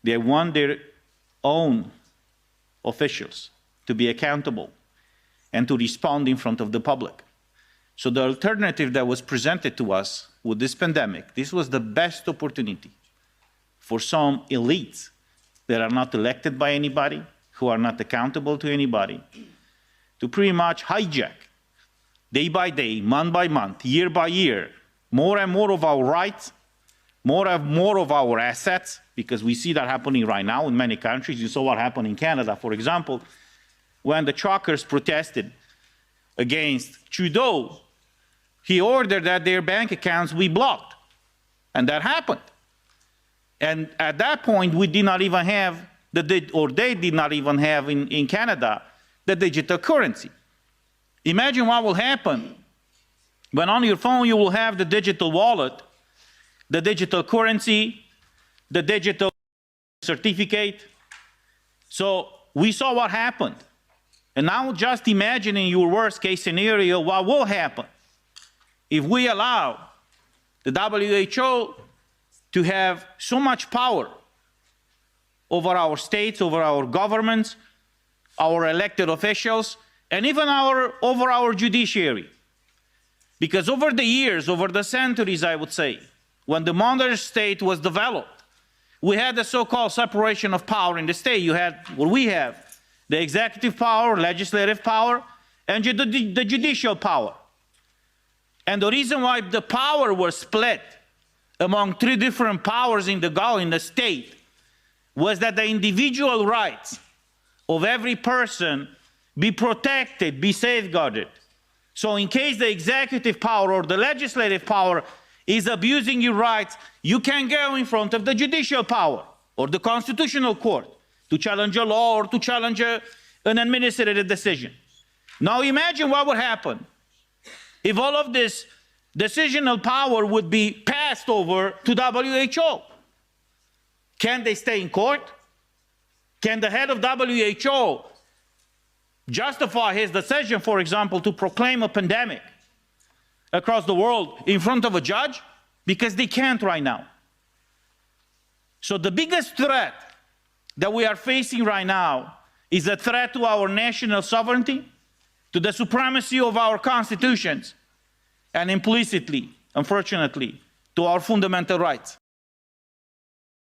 They want their own officials to be accountable and to respond in front of the public. So the alternative that was presented to us with this pandemic, this was the best opportunity for some elites that are not elected by anybody, who are not accountable to anybody, to pretty much hijack, day by day, month by month, year by year, more and more of our rights, more and more of our assets, because we see that happening right now in many countries. You saw what happened in Canada, for example, when the truckers protested against Trudeau. He ordered that their bank accounts be blocked, and that happened. And at that point, we did not even have, they did not even have in Canada, the digital currency. Imagine what will happen when on your phone you will have the digital wallet, the digital currency, the digital certificate. So we saw what happened. And now just imagine in your worst case scenario what will happen if we allow the WHO to have so much power over our states, over our governments, our elected officials, and even over our judiciary. Because over the years, over the centuries, I would say, when the modern state was developed, we had the so-called separation of power in the state. You had what we have, the executive power, legislative power, and the judicial power. And the reason why the power was split among three different powers in the state was that the individual rights of every person be protected, be safeguarded. So in case the executive power or the legislative power is abusing your rights, you can go in front of the judicial power or the constitutional court to challenge a law or to challenge an administrative decision. Now imagine what would happen if all of this decisional power would be passed over to WHO. Can they stay in court? Can the head of WHO justify his decision, for example, to proclaim a pandemic across the world in front of a judge? Because they can't right now. So the biggest threat that we are facing right now is a threat to our national sovereignty, to the supremacy of our constitutions, and implicitly, unfortunately, to our fundamental rights.